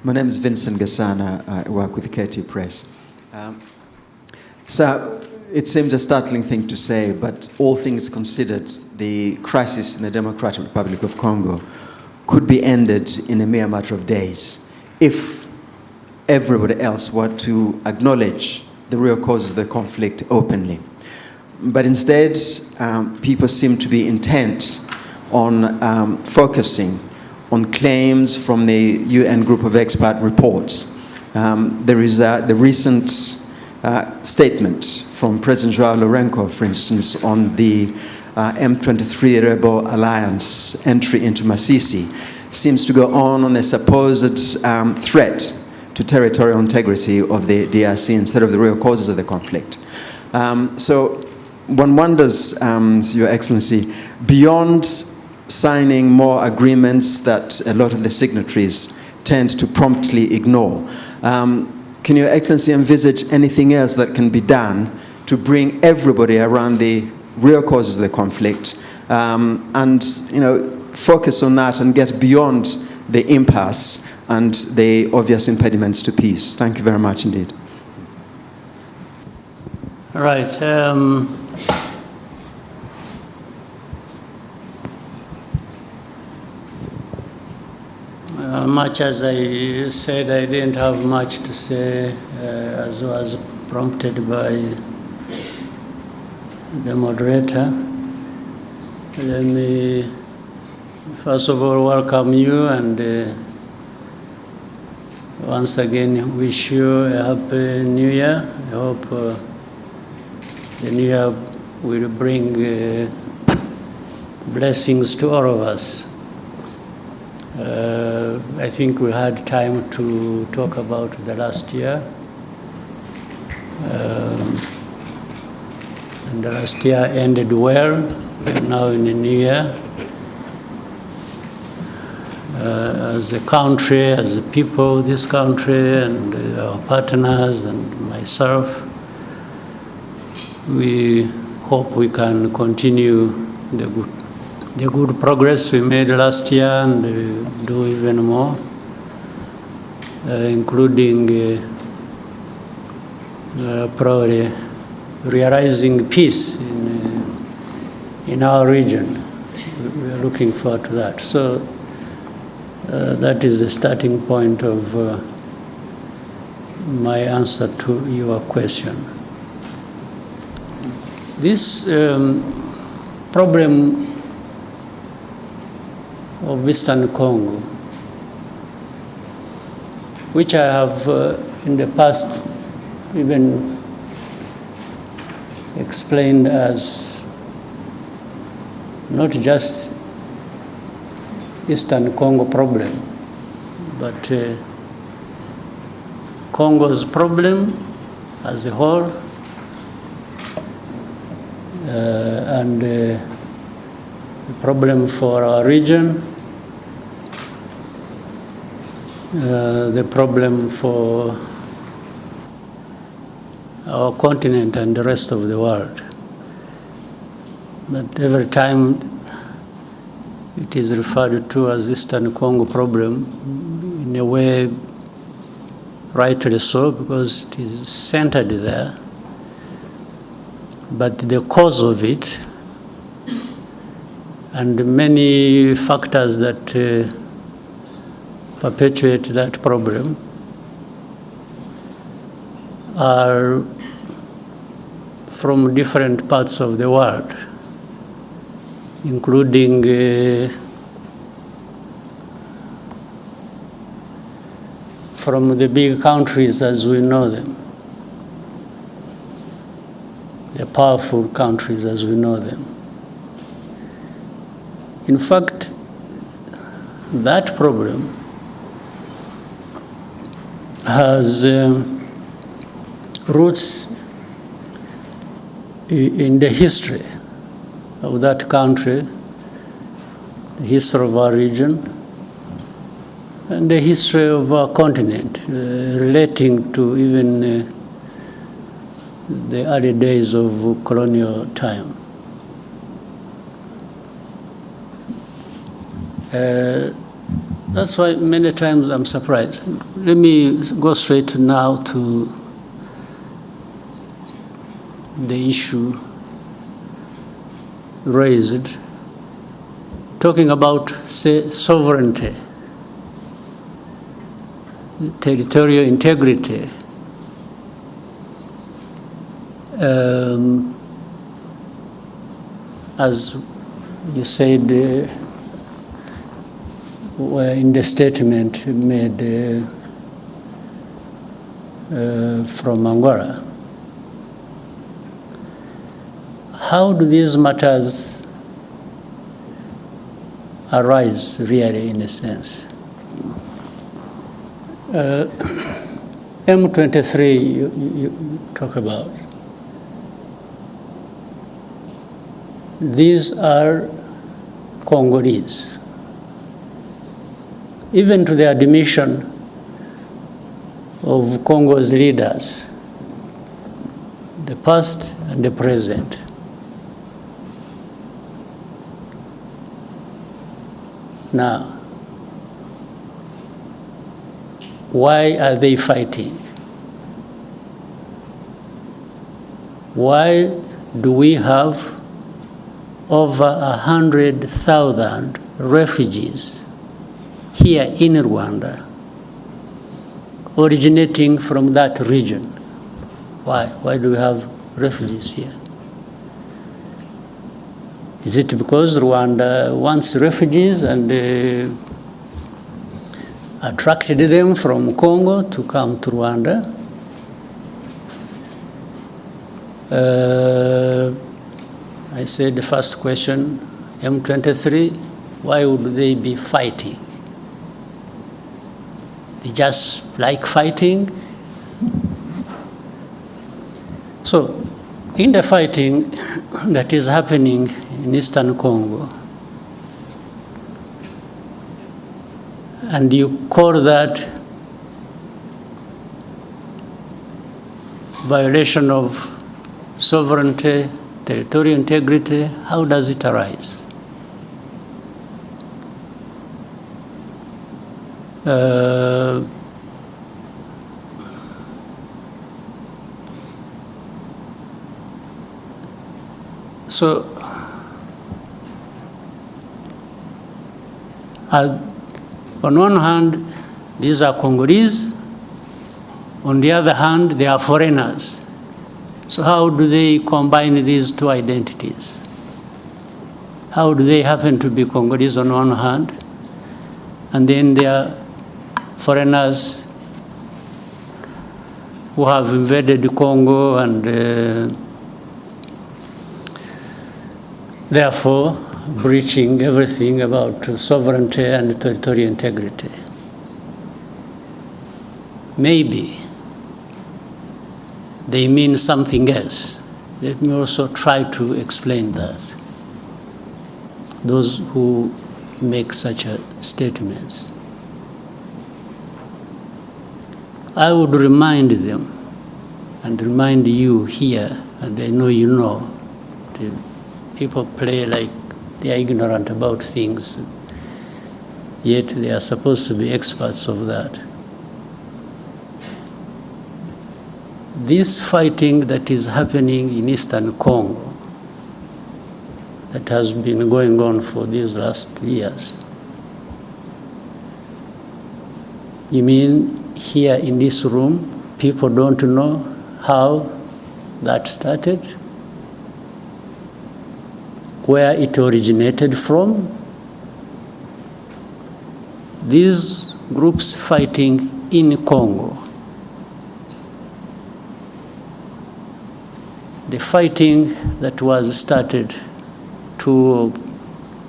My name is Vincent Gasana. I work with the KT Press. So it seems a startling thing to say, but all things considered, the crisis in the Democratic Republic of Congo could be ended in a mere matter of days if everybody else were to acknowledge the real causes of the conflict openly. But instead, people seem to be intent on focusing on claims from the UN group of expert reports. There is the recent statement from President Joao Lourenço, for instance, on the M23 rebel alliance entry into Masisi, seems to go on a supposed threat to territorial integrity of the DRC instead of the real causes of the conflict. So one wonders, Your Excellency, beyond signing more agreements that a lot of the signatories tend to promptly ignore, can Your Excellency envisage anything else that can be done to bring everybody around the real causes of the conflict and focus on that and get beyond the impasse and the obvious impediments to peace? Thank you very much indeed. All right. Much as I said, I didn't have much to say, as was prompted by the moderator. Let me first of all welcome you and once again wish you a happy New Year. I hope the New Year will bring blessings to all of us. I think we had time to talk about the last year. And the last year ended well. We're now in the new year. As a country, as a people, this country and our partners and myself, we hope we can continue the good progress we made last year and do even more, including probably realizing peace in our region. We are looking forward to that. So that is the starting point of my answer to your question. This problem of Eastern Congo, which I have in the past even explained as not just Eastern Congo problem, but Congo's problem as a whole, and the problem for our region, the problem for our continent and the rest of the world. But every time it is referred to as Eastern Congo problem, in a way rightly so, because it is centered there. But the cause of it and many factors that perpetuate that problem are from different parts of the world, including from the big countries as we know them, the powerful countries as we know them. In fact, that problem has roots in the history of that country, the history of our region, and the history of our continent, relating to even the early days of colonial time. That's why many times I'm surprised. Let me go straight now to the issue raised, talking about, say, sovereignty, territorial integrity. As you said, in the statement made from Angola, how do these matters arise really, in a sense? M23 you talk about. These are Congolese. Even to the admission of Congo's leaders, the past and the present. Now, why are they fighting? Why do we have over 100,000 refugees here in Rwanda, originating from that region? Why? Why do we have refugees here? Is it because Rwanda wants refugees and attracted them from Congo to come to Rwanda? I said the first question, M23, why would they be fighting? They just like fighting. So, in the fighting that is happening in Eastern Congo, and you call that violation of sovereignty, territorial integrity, how does it arise? So, on one hand, these are Congolese. On the other hand, they are foreigners. So how do they combine these two identities? How do they happen to be Congolese on one hand, and then they are foreigners who have invaded Congo and therefore breaching everything about sovereignty and territorial integrity? Maybe they mean something else. Let me also try to explain that. Those who make such statements, I would remind them and remind you here, and I know you know, people play like they are ignorant about things, yet they are supposed to be experts of that. This fighting that is happening in Eastern Congo, that has been going on for these last years, you mean here in this room, people don't know how that started? Where it originated from? These groups fighting in Congo, the fighting that was started 2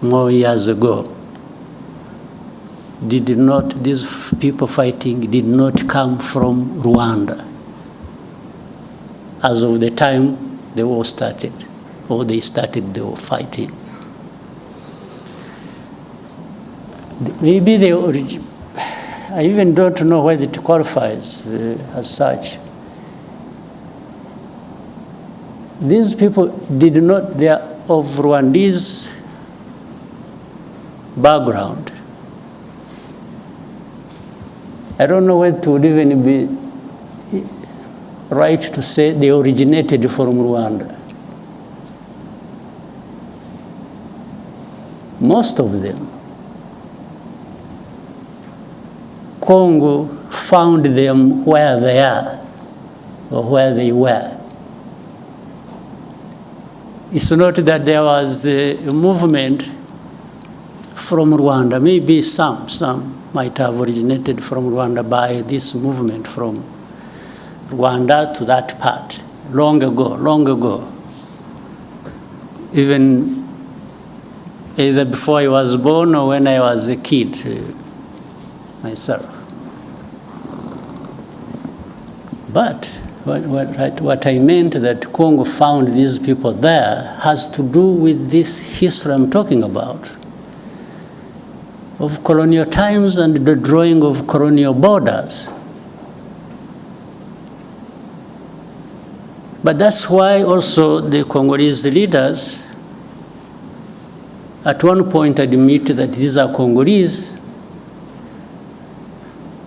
more years ago, these people fighting did not come from Rwanda as of the time the war started, or they started the fighting. Maybe I even don't know whether it qualifies as such. These people they are of Rwandese background. I don't know whether it would even be right to say they originated from Rwanda. Most of them, Congo found them where they are or where they were. It's not that there was a movement from Rwanda. Maybe some might have originated from Rwanda by this movement from Rwanda to that part, long ago. Even either before I was born or when I was a kid myself. But what I meant that Congo found these people there has to do with this history I'm talking about, of colonial times and the drawing of colonial borders. But that's why also the Congolese leaders at one point admit that these are Congolese,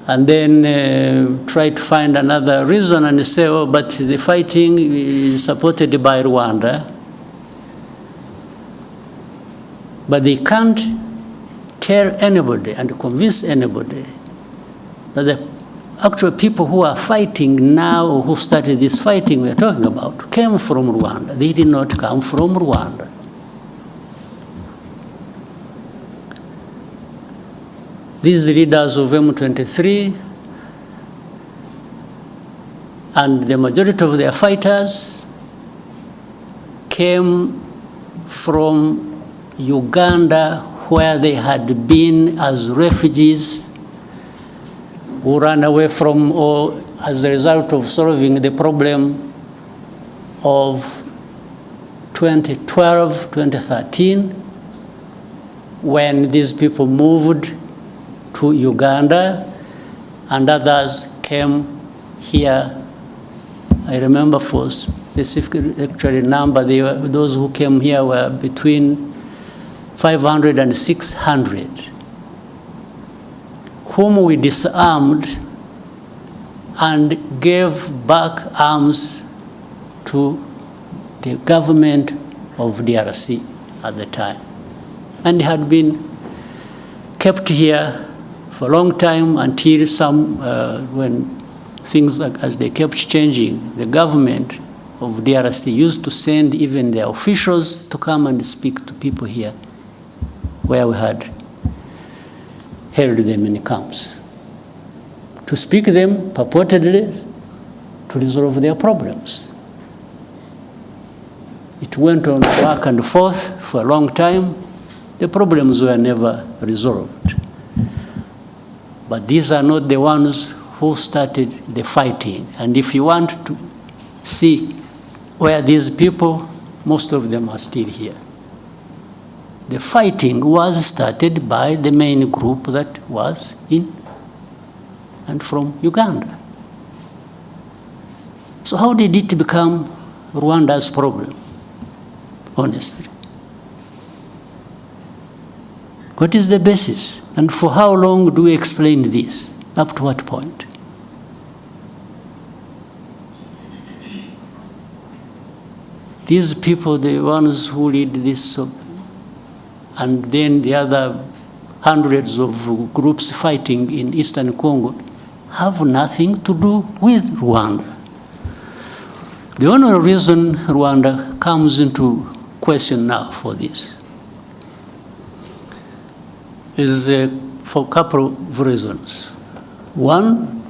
and then try to find another reason and say, oh, but the fighting is supported by Rwanda. But they can't tell anybody and convince anybody that the actual people who are fighting now, or who started this fighting we're talking about, came from Rwanda. They did not come from Rwanda. These leaders of M23 and the majority of their fighters came from Uganda, where they had been as refugees who ran away from, or as a result of solving the problem of 2012, 2013, when these people moved to Uganda, and others came here. I remember for specific actually number, those who came here were between 500 and 600, whom we disarmed and gave back arms to the government of DRC at the time. And had been kept here for a long time until when things as they kept changing, the government of DRC used to send even their officials to come and speak to people here where we had held them in camps, to speak to them purportedly to resolve their problems. It went on back and forth for a long time. The problems were never resolved. But these are not the ones who started the fighting. And if you want to see where these people, most of them are still here. The fighting was started by the main group that was in and from Uganda. So how did it become Rwanda's problem, honestly? What is the basis? And for how long do we explain this? Up to what point? These people, the ones who lead this, and then the other hundreds of groups fighting in Eastern Congo, have nothing to do with Rwanda. The only reason Rwanda comes into question now for this is for a couple of reasons. One,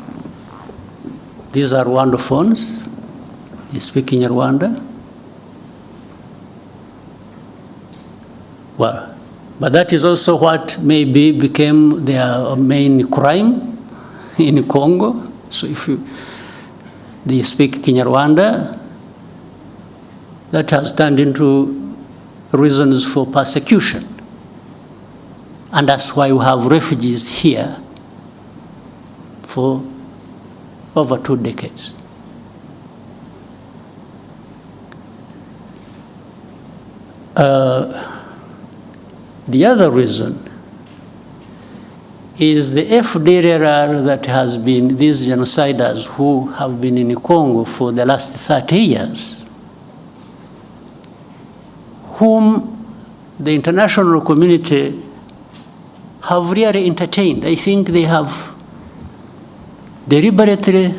these are Rwandophones. They speak in Rwanda. Well, but that is also what maybe became their main crime in Congo. So if they speak Kinyarwanda, that has turned into reasons for persecution. And that's why we have refugees here for over 2 decades. The other reason is the FDLR that has been these genociders who have been in Congo for the last 30 years, whom the international community have really entertained. I think they have deliberately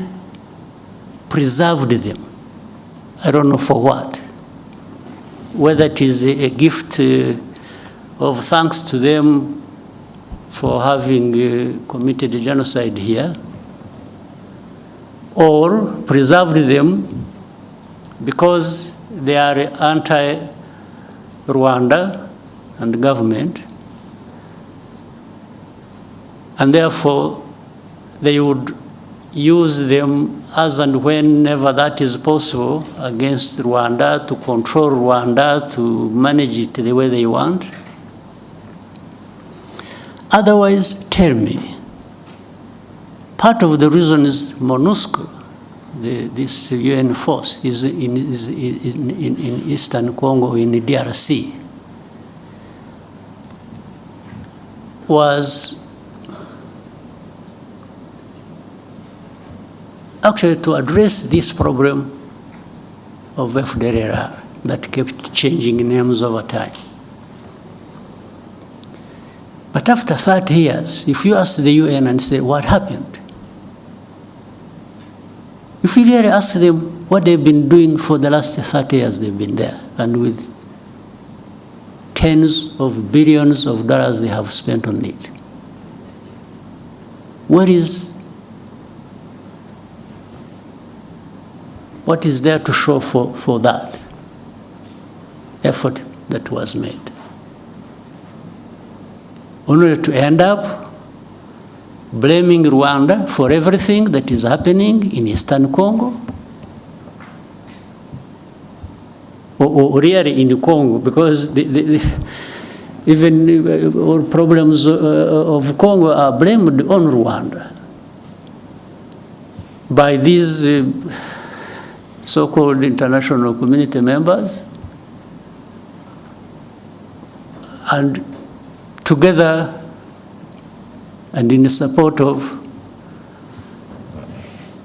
preserved them. I don't know for what. Whether it is a gift of thanks to them for having committed a genocide here, or preserved them because they are anti-Rwanda and government, and therefore they would use them as and whenever that is possible against Rwanda, to control Rwanda, to manage it the way they want. Otherwise, tell me, part of the reason is MONUSCO, this UN force, is in Eastern Congo, in the DRC, was actually to address this problem of FDLR that kept changing names over time. But after 30 years, if you ask the UN and say, what happened? If you really ask them what they've been doing for the last 30 years they've been there, and with tens of billions of dollars they have spent on it, what is there to show for that effort that was made? Only to end up blaming Rwanda for everything that is happening in Eastern Congo, or really in Congo, because even all problems of Congo are blamed on Rwanda by these so-called international community members, and together and in support of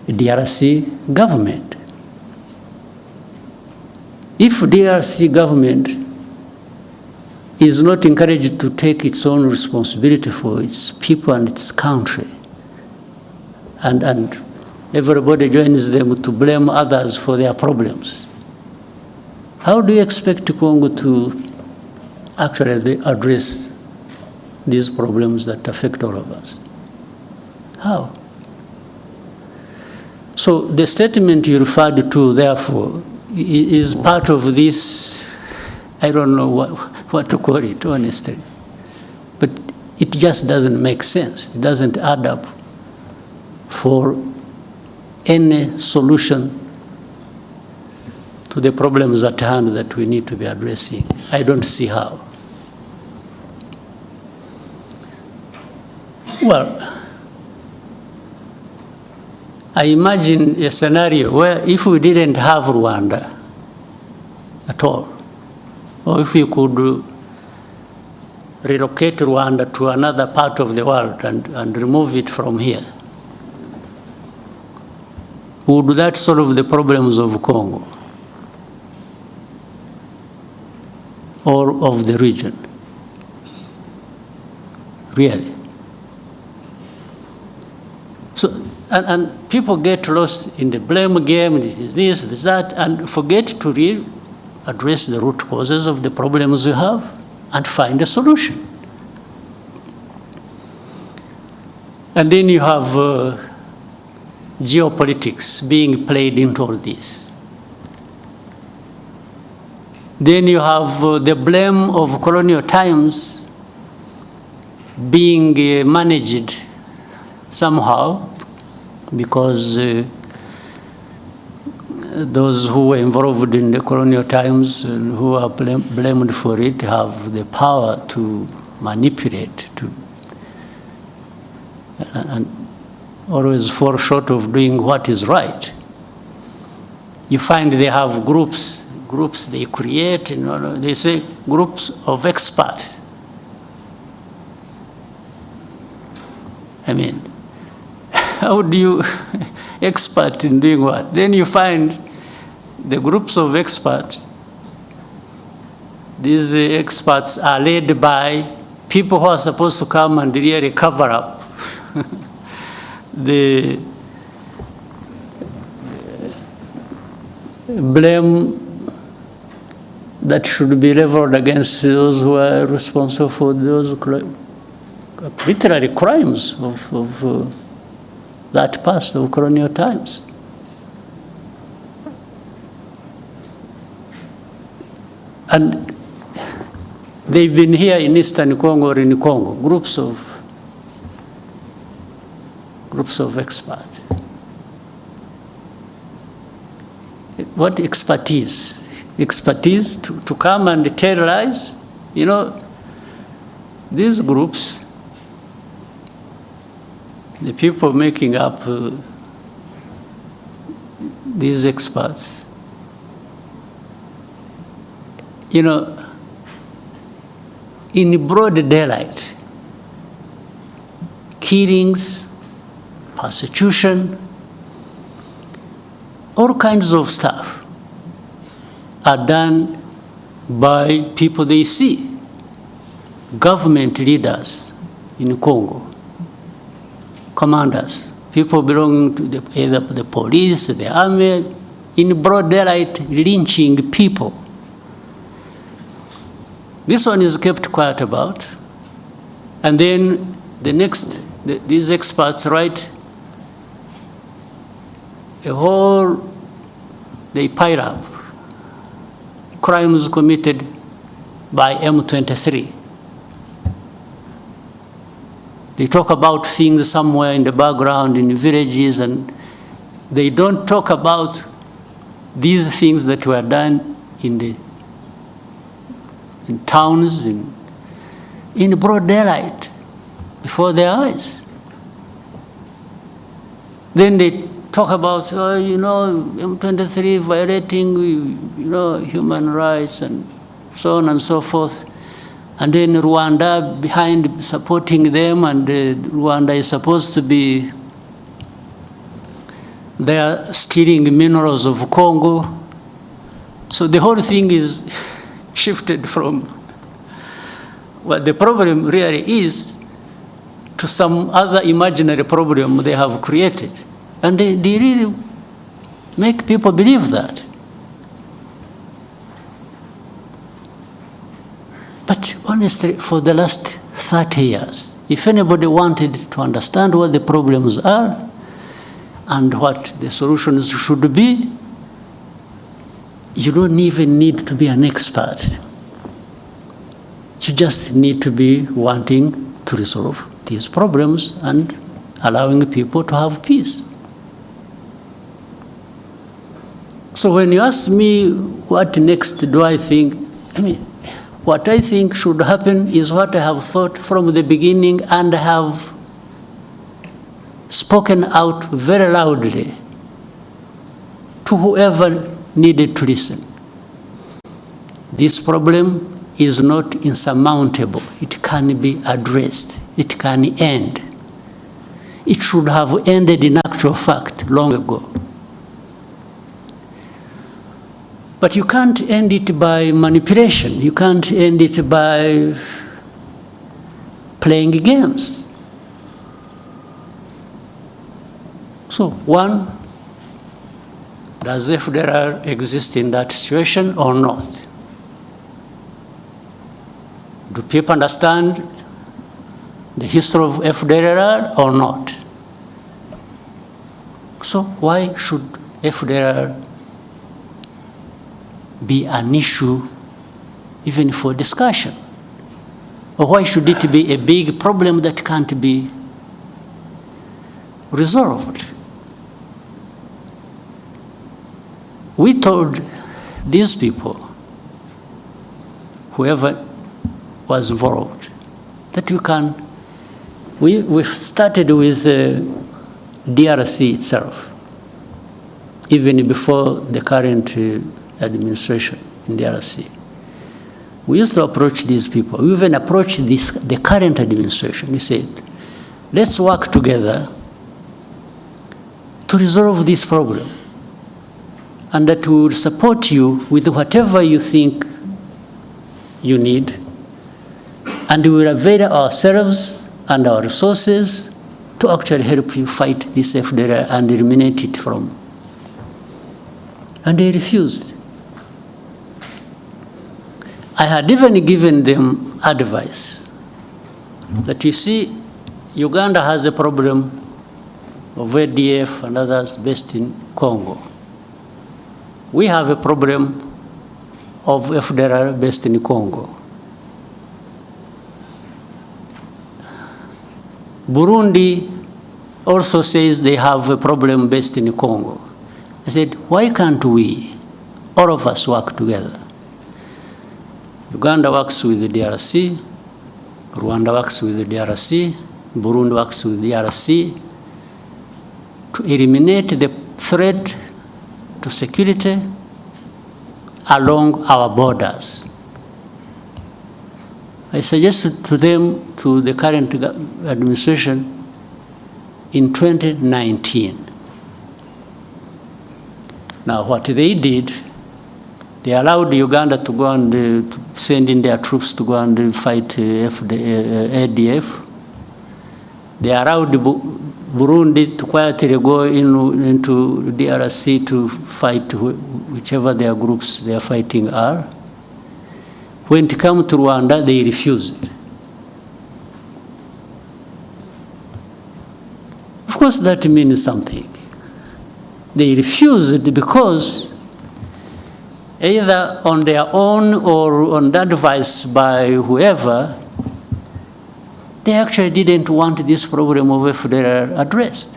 the DRC government. If DRC government is not encouraged to take its own responsibility for its people and its country, and everybody joins them to blame others for their problems, how do you expect Congo to actually address these problems that affect all of us? How? So the statement you referred to, therefore, is part of this, I don't know what to call it, honestly. But it just doesn't make sense. It doesn't add up for any solution to the problems at hand that we need to be addressing. I don't see how. Well, I imagine a scenario where if we didn't have Rwanda at all, or if we could relocate Rwanda to another part of the world and remove it from here, would that solve the problems of Congo or of the region? Really? So, and people get lost in the blame game, this, that, and forget to really address the root causes of the problems we have and find a solution. And then you have geopolitics being played into all this. Then you have the blame of colonial times being managed somehow, because those who were involved in the colonial times and who are blamed for it have the power to manipulate, and always fall short of doing what is right. You find they have groups they create, they say groups of experts I mean, how do you expert in doing what? Then you find the groups of experts. These experts are led by people who are supposed to come and really cover up the blame that should be leveled against those who are responsible for those literary crimes of that past of colonial times. And they've been here in Eastern Congo or in Congo, groups of experts. What expertise? Expertise to come and tell lies? You know, these groups, the people making up these experts, you know, in broad daylight, killings, persecution, all kinds of stuff are done by people they see, government leaders in Congo, commanders, people belonging to either the police, the army, in broad daylight lynching people. This one is kept quiet about. And then the next, these experts write a whole, they pile up crimes committed by M23. They talk about things somewhere in the background in villages, and they don't talk about these things that were done in towns, in broad daylight, before their eyes. Then they talk about, you know, M23 violating, you know, human rights and so on and so forth. And then Rwanda behind supporting them, and Rwanda is supposed to be there stealing minerals of Congo. So the whole thing is shifted from what the problem really is to some other imaginary problem they have created. And they really make people believe that. But honestly, for the last 30 years, if anybody wanted to understand what the problems are and what the solutions should be, you don't even need to be an expert. You just need to be wanting to resolve these problems and allowing people to have peace. So when you ask me what next do I think, I mean, what I think should happen is what I have thought from the beginning and have spoken out very loudly to whoever needed to listen. This problem is not insurmountable. It can be addressed. It can end. It should have ended in actual fact long ago. But you can't end it by manipulation. You can't end it by playing games. So, one, does FDLR exist in that situation or not? Do people understand the history of FDLR or not? So why should FDLR be an issue even for discussion? Or why should it be a big problem that can't be resolved? We told these people, whoever was involved, that you can, we started with DRC itself, even before the current administration in DRC. We used to approach these people. We even approached the current administration. We said, let's work together to resolve this problem, and that we will support you with whatever you think you need, and we will avail ourselves and our resources to actually help you fight this FDLR and eliminate it from. And they refused. I had even given them advice that, you see, Uganda has a problem of ADF and others based in Congo. We have a problem of FDLR based in Congo. Burundi also says they have a problem based in Congo. I said, why can't we, all of us, work together? Uganda works with the DRC, Rwanda works with the DRC, Burundi works with the DRC to eliminate the threat to security along our borders. I suggested to them, to the current administration, in 2019. Now, what they did, they allowed Uganda to go and to send in their troops to go and fight ADF. They allowed Burundi to quietly go into DRC to fight whichever their groups they are fighting are. When it came to Rwanda, they refused. Of course, that means something. They refused because either on their own or on advice by whoever, they actually didn't want this problem of FDLR addressed.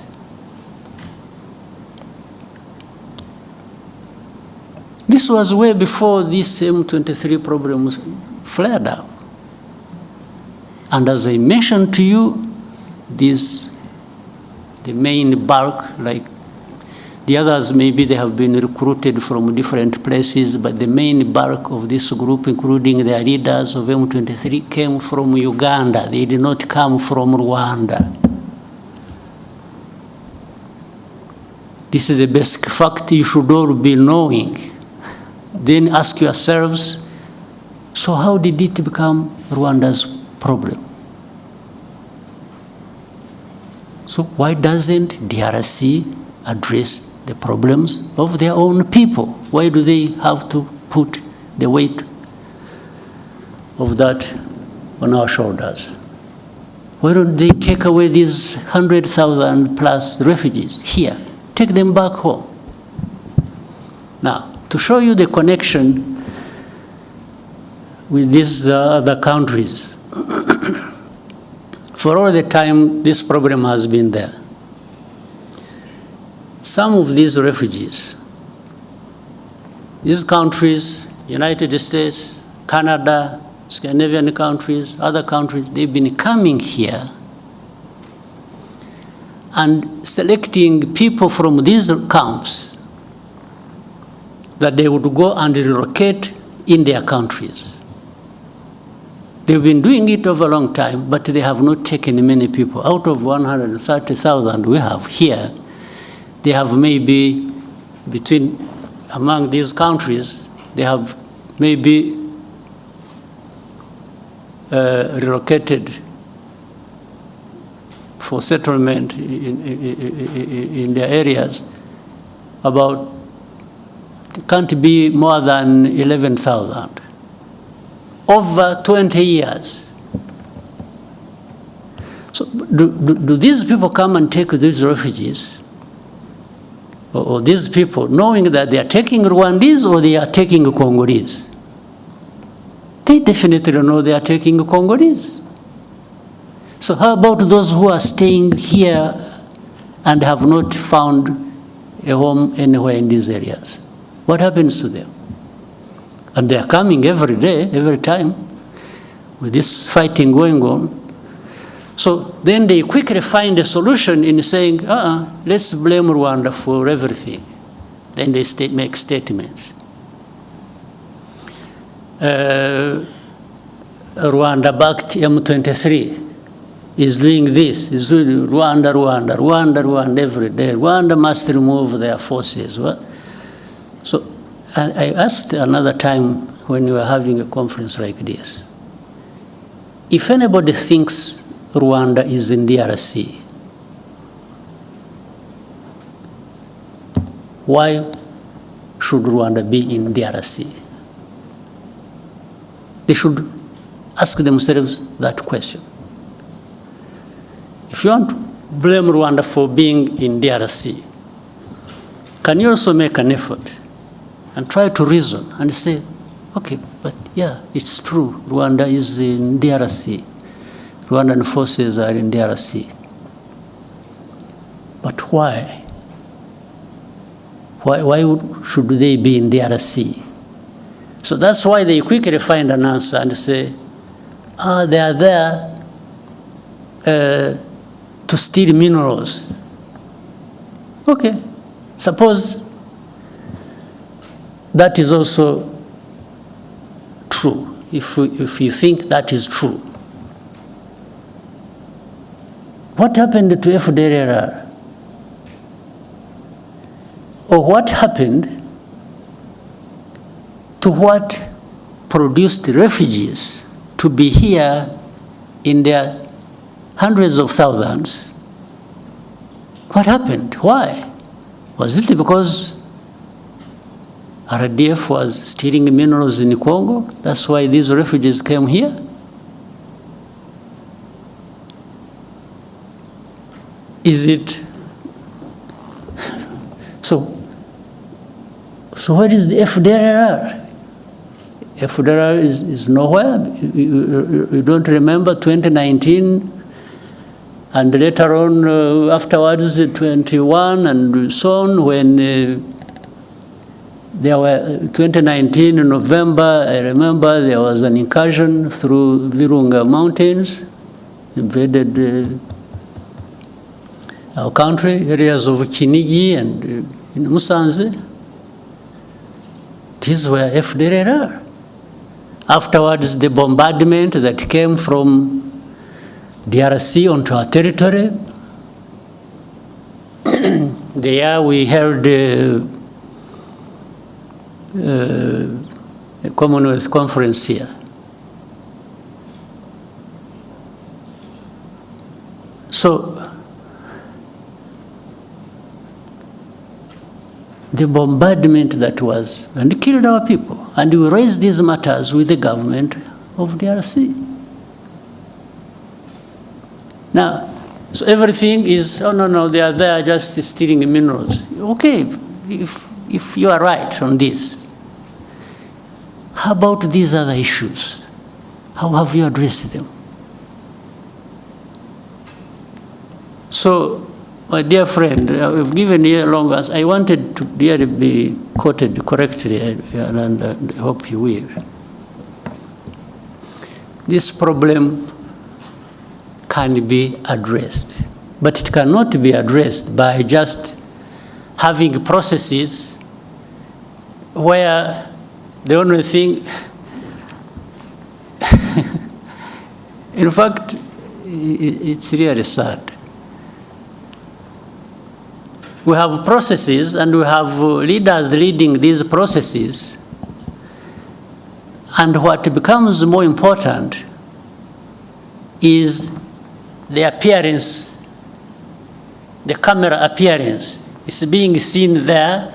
This was way before this M23 problem flared up. And as I mentioned to you, the main bulk, like the others, maybe they have been recruited from different places, but the main bulk of this group, including their leaders of M23, came from Uganda. They did not come from Rwanda. This is a basic fact you should all be knowing. Then ask yourselves, so how did it become Rwanda's problem? So why doesn't DRC address the problems of their own people? Why do they have to put the weight of that on our shoulders? Why don't they take away these 100,000 plus refugees here? Take them back home. Now, to show you the connection with these other countries, for all the time this problem has been there, some of these refugees, these countries, United States, Canada, Scandinavian countries, other countries, they've been coming here and selecting people from these camps that they would go and relocate in their countries. They've been doing it over a long time, but they have not taken many people. Out of 130,000 we have here, they have maybe among these countries, they have maybe relocated for settlement in their areas about, can't be more than 11,000 over 20 years. So do these people come and take these refugees, or these people, knowing that they are taking Rwandese or they are taking Congolese? They definitely know they are taking Congolese. So how about those who are staying here and have not found a home anywhere in these areas? What happens to them? And they are coming every day, every time, with this fighting going on. So then they quickly find a solution in saying, let's blame Rwanda for everything. Then they make statements. Rwanda backed M23. is doing this, is doing Rwanda, Rwanda, Rwanda, Rwanda every day. Rwanda must remove their forces. So I asked another time when we were having a conference like this, if anybody thinks Rwanda is in DRC, why should Rwanda be in DRC? They should ask themselves that question. If you want to blame Rwanda for being in DRC, can you also make an effort and try to reason and say, okay, but yeah, it's true, Rwanda is in DRC. Rwandan forces are in DRC. But why? Why should they be in DRC? So that's why they quickly find an answer and say, they are there to steal minerals. Okay, suppose that is also true, if you think that is true. What happened to FDLR? Or what happened to what produced refugees to be here in their hundreds of thousands? What happened? Why? Was it because RDF was stealing minerals in Congo? That's why these refugees came here? Is it? So where is the FDLR? FDLR is nowhere. You don't remember 2019 and later on afterwards 21 and so on, when there were 2019 in November, I remember there was an incursion through Virunga Mountains, invaded our country, areas of Kinigi and in Musanze. These were FDLR. Afterwards, the bombardment that came from DRC onto our territory. There we held a Commonwealth conference here. So the bombardment that was, and it killed our people. And we raised these matters with the government of DRC. Now, so everything is, oh no, they are there just stealing minerals. Okay, if you are right on this, how about these other issues? How have you addressed them? So, my dear friend, I've given you a long answer. I wanted to really be quoted correctly, and I hope you will. This problem can be addressed, but it cannot be addressed by just having processes where the only thing, in fact, it's really sad. We have processes and we have leaders leading these processes, and what becomes more important is the appearance, the camera appearance. It's being seen there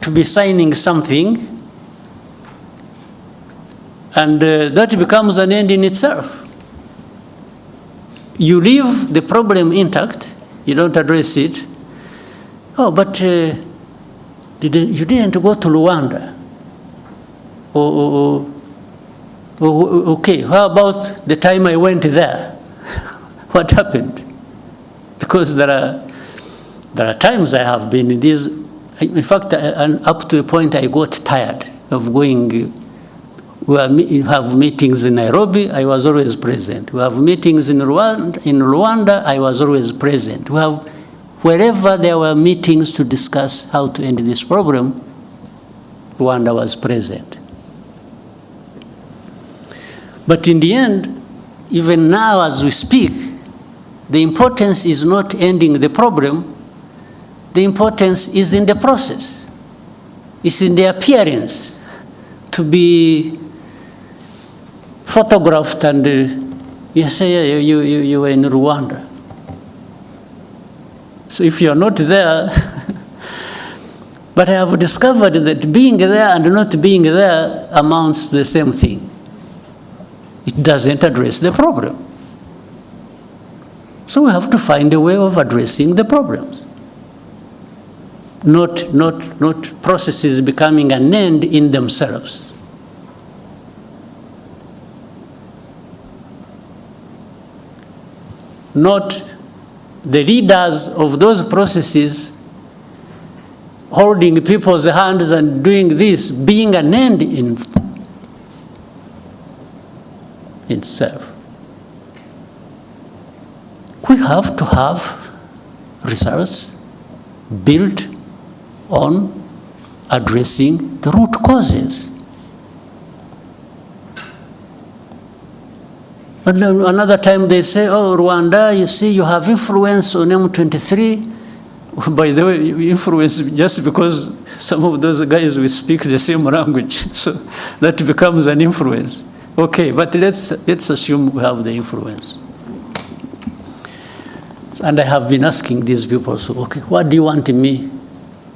to be signing something, and that becomes an end in itself. You leave the problem intact, you don't address it. Oh, but you didn't go to Rwanda. Okay, how about the time I went there? What happened? Because there are times I have been in these. In fact, up to a point I got tired of going. We have meetings in Nairobi, I was always present. We have meetings in Rwanda, I was always present. We have, wherever there were meetings to discuss how to end this problem, Rwanda was present. But in the end, even now as we speak, the importance is not ending the problem, the importance is in the process. It's in the appearance to be photographed and you say you were in Rwanda. So if you're not there, but I have discovered that being there and not being there amounts to the same thing. It doesn't address the problem. So we have to find a way of addressing the problems. Not processes becoming an end in themselves. Not the leaders of those processes holding people's hands and doing this being an end in itself. We have to have results built on addressing the root causes. And then another time they say, oh, Rwanda, you see, you have influence on M23. By the way, influence just because some of those guys will speak the same language, so that becomes an influence. Okay, but let's assume we have the influence. And I have been asking these people, so, okay, what do you want me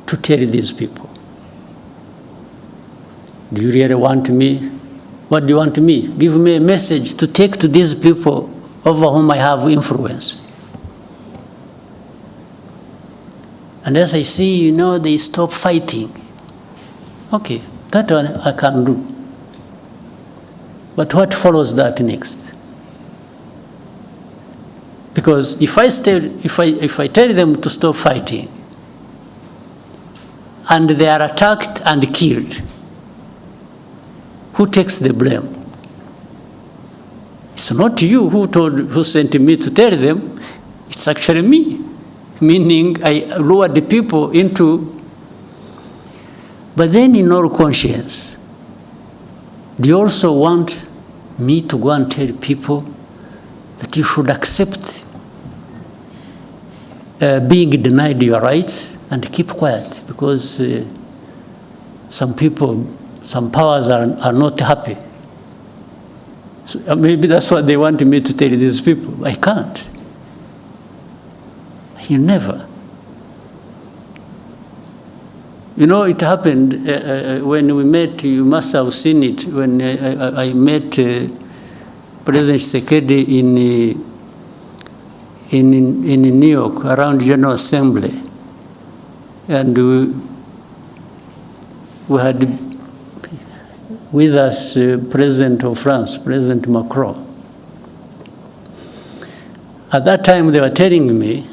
to tell these people? Do you really want me? What do you want me? Give me a message to take to these people over whom I have influence. And as I see, they stop fighting. Okay, that one I can do. But what follows that next? Because if I tell them to stop fighting, and they are attacked and killed, who takes the blame? It's not you who sent me to tell them, it's actually me. Meaning I lured the people into, but then in all conscience, do you also want me to go and tell people that you should accept being denied your rights and keep quiet because some people, some powers are not happy? So maybe that's what they want me to tell these people. I can't. You never. It happened when we met, you must have seen it, when I met President Tshisekedi in New York around General Assembly. And we had with us President of France, President Macron. At that time they were telling me,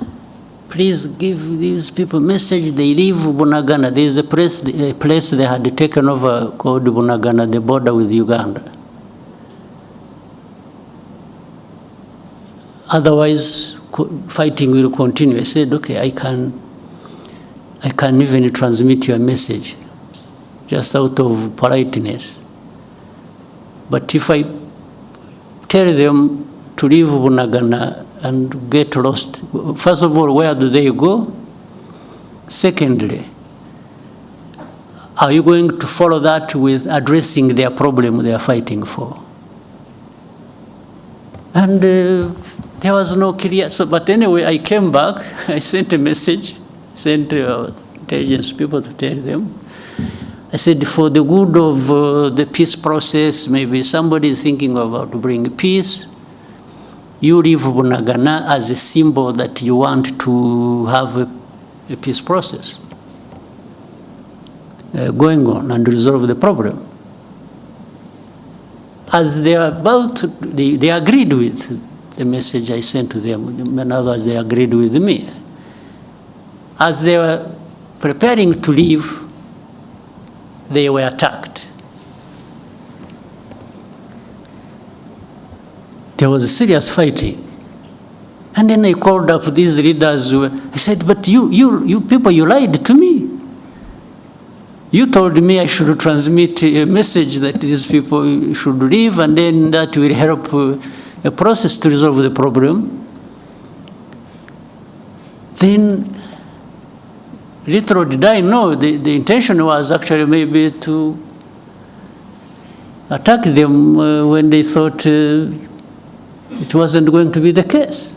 please give these people a message, they leave Bunagana. There is a place they had taken over called Bunagana, the border with Uganda. Otherwise, fighting will continue. I said, okay, I can even transmit your message, just out of politeness. But if I tell them to leave Bunagana and get lost, first of all, where do they go? Secondly, are you going to follow that with addressing their problem they are fighting for? And there was no clear, but anyway, I came back, I sent a message, sent intelligence people to tell them. I said, for the good of the peace process, maybe somebody is thinking about to bring peace, you leave Bunagana as a symbol that you want to have a peace process going on and resolve the problem. As they are about, they agreed with the message I sent to them. In other words, they agreed with me. As they were preparing to leave, they were attacked. There was serious fighting. And then I called up these leaders. I said, but you people, you lied to me. You told me I should transmit a message that these people should leave, and then that will help a process to resolve the problem. then little did I know the intention was actually maybe to attack them when they thought it wasn't going to be the case.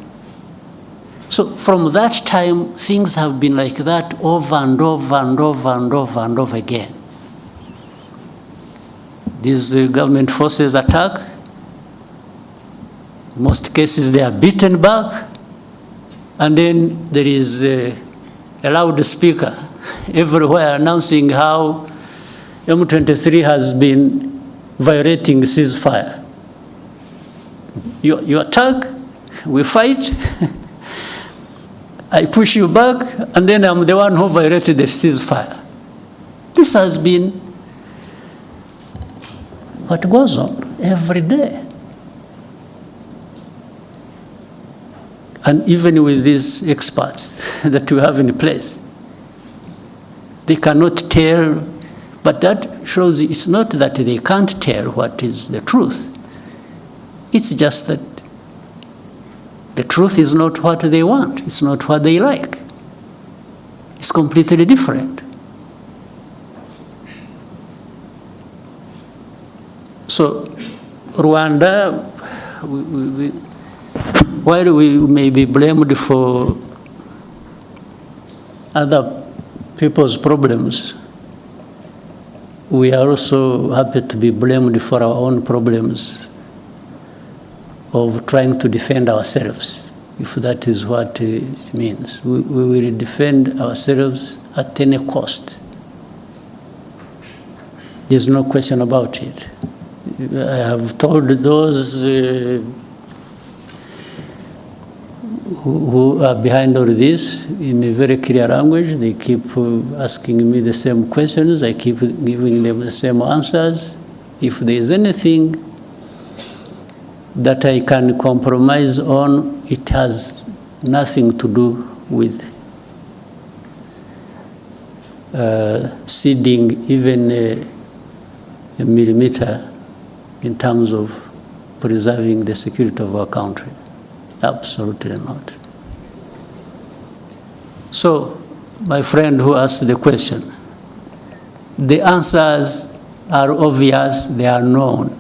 So from that time, things have been like that over and over and over and over and over again. These government forces attack. In most cases, they are beaten back. And then there is a loudspeaker everywhere announcing how M23 has been violating ceasefire. You attack, we fight, I push you back, and then I'm the one who violated the ceasefire. This has been what goes on every day. And even with these experts that we have in place, they cannot tell, but that shows it's not that they can't tell what is the truth. It's just that the truth is not what they want. It's not what they like. It's completely different. So Rwanda, while we may be blamed for other people's problems, we are also happy to be blamed for our own problems of trying to defend ourselves, if that is what it means. We will defend ourselves at any cost. There's no question about it. I have told those who are behind all this in a very clear language. They keep asking me the same questions. I keep giving them the same answers. If there is anything that I can compromise on, it has nothing to do with ceding even a millimeter in terms of preserving the security of our country. Absolutely not. So, my friend who asked the question, the answers are obvious, they are known.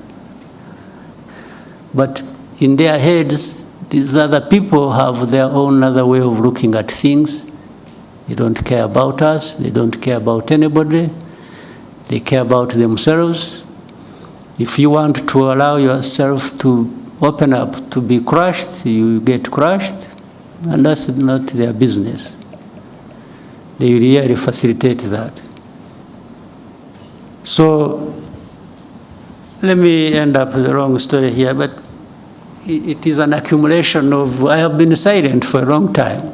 But in their heads, these other people have their own other way of looking at things. They don't care about us, they don't care about anybody, they care about themselves. If you want to allow yourself to open up, to be crushed, you get crushed, and that's not their business. They really facilitate that. So, let me end up with the wrong story here, but it is an accumulation of, I have been silent for a long time.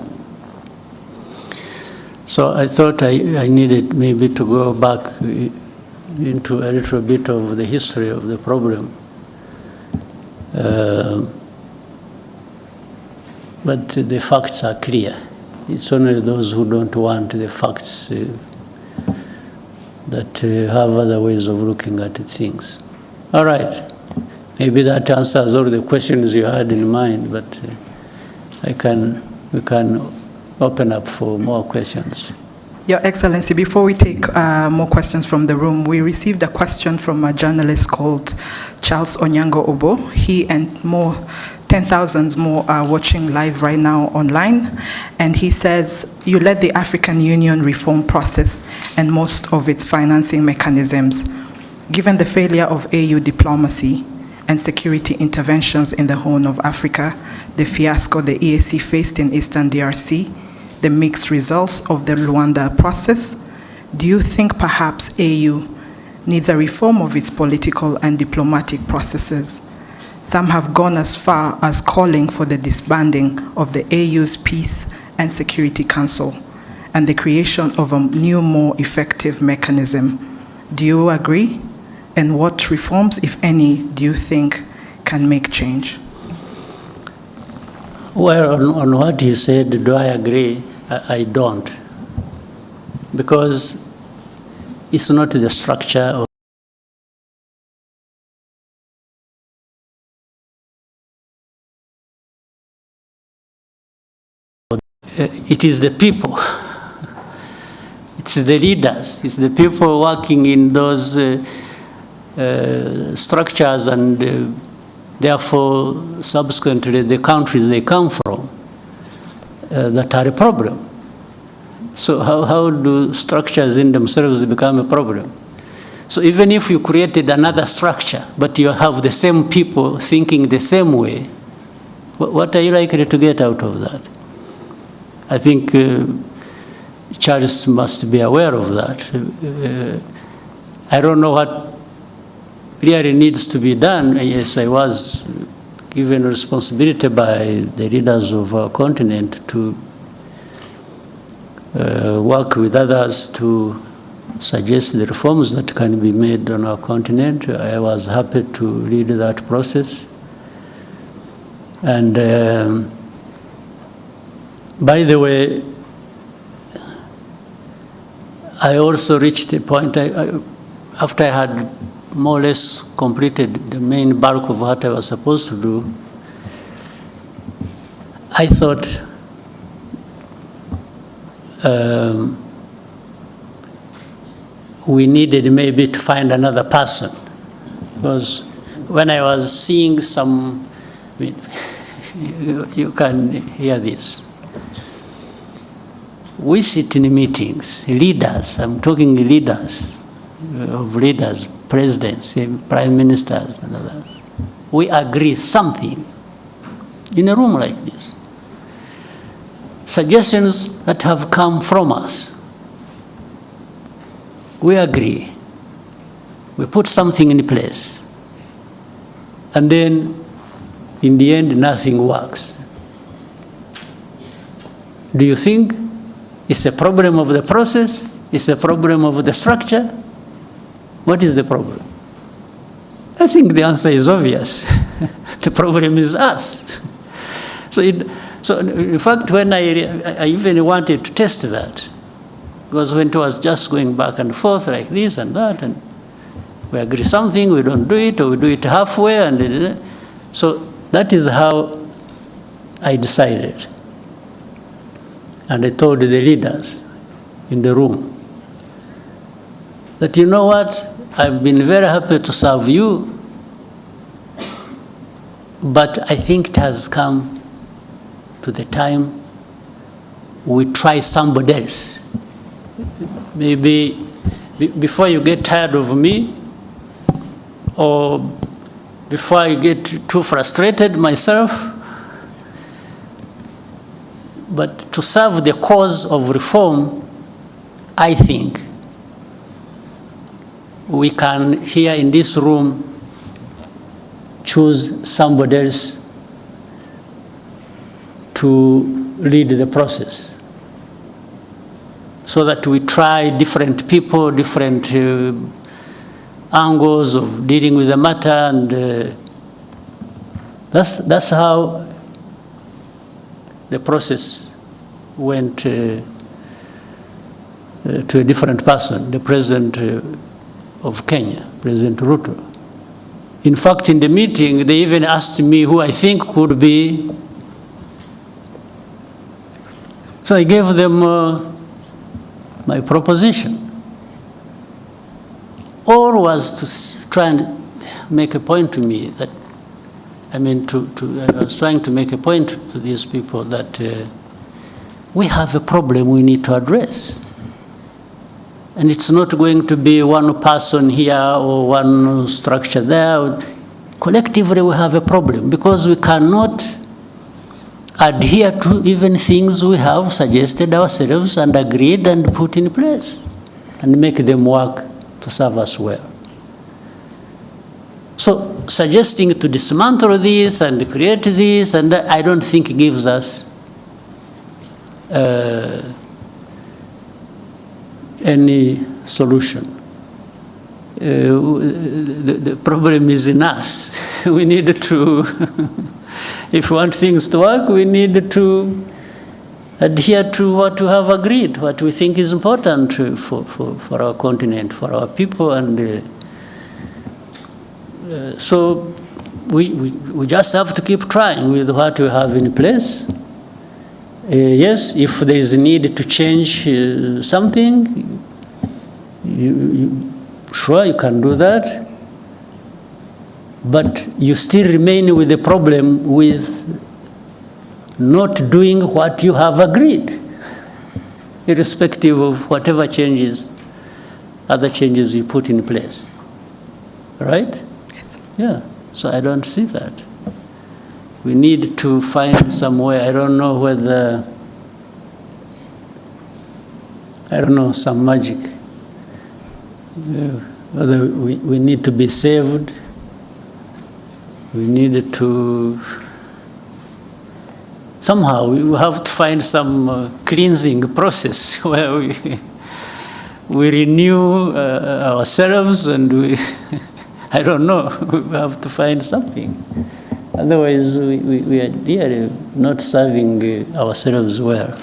So I thought I needed maybe to go back into a little bit of the history of the problem. But the facts are clear. It's only those who don't want the facts that have other ways of looking at things. All right. Maybe that answers all the questions you had in mind, but we can open up for more questions. Your Excellency, before we take more questions from the room, we received a question from a journalist called Charles Onyango Obo. He and 10,000 more are watching live right now online. And he says, you led the African Union reform process and most of its financing mechanisms. Given the failure of AU diplomacy and security interventions in the Horn of Africa, the fiasco the EAC faced in Eastern DRC, the mixed results of the Rwanda process, do you think perhaps AU needs a reform of its political and diplomatic processes? Some have gone as far as calling for the disbanding of the AU's Peace and Security Council and the creation of a new, more effective mechanism. Do you agree? And what reforms, if any, do you think can make change? Well, on what he said, do I agree? I don't. Because it's not the structure of it is the people. It's the leaders. It's the people working in those structures and therefore subsequently the countries they come from that are a problem. So how do structures in themselves become a problem? So even if you created another structure, but you have the same people thinking the same way, what are you likely to get out of that? I think Charles must be aware of that. I don't know what really needs to be done. Yes, I was given responsibility by the leaders of our continent to work with others to suggest the reforms that can be made on our continent. I was happy to lead that process. And by the way, I also reached a point, after I had more or less completed the main bulk of what I was supposed to do, I thought we needed maybe to find another person. Because when I was seeing some, I mean, you can hear this. We sit in meetings, leaders, I'm talking leaders, of leaders, presidents, prime ministers, and others. We agree something in a room like this. Suggestions that have come from us. We agree. We put something in place. And then, in the end, nothing works. Do you think it's a problem of the process? It's a problem of the structure? What is the problem? I think the answer is obvious. The problem is us. So in fact, when I even wanted to test that, because when it was just going back and forth like this and that, and we agree something, we don't do it, or we do it halfway, and so that is how I decided. And I told the leaders in the room that, you know what, I've been very happy to serve you, but I think it has come to the time we try somebody else. Maybe before you get tired of me, or before I get too frustrated myself, but to serve the cause of reform, I think we can, here in this room, choose somebody else to lead the process, so that we try different people, different angles of dealing with the matter, and that's how the process went to a different person, the president of Kenya, President Ruto. In fact, in the meeting, they even asked me who I think could be. So I gave them my proposition. All was to try and make a point to me that, I was trying to make a point to these people that we have a problem we need to address. And it's not going to be one person here or one structure there. Collectively, we have a problem because we cannot adhere to even things we have suggested ourselves and agreed and put in place and make them work to serve us well. So suggesting to dismantle this and create this, and I don't think gives us any solution. The problem is in us. We need to, if we want things to work, we need to adhere to what we have agreed, what we think is important for our continent, for our people, and so we just have to keep trying with what we have in place. Yes, if there is a need to change something, sure, you can do that. But you still remain with the problem with not doing what you have agreed, irrespective of whatever changes, other changes you put in place. Right? Yes. Yeah, so I don't see that. We need to find some way, I don't know whether, some magic. Whether we need to be saved, we need to, somehow we have to find some cleansing process where we renew ourselves and we, I don't know, we have to find something. Otherwise, we are really not serving ourselves well.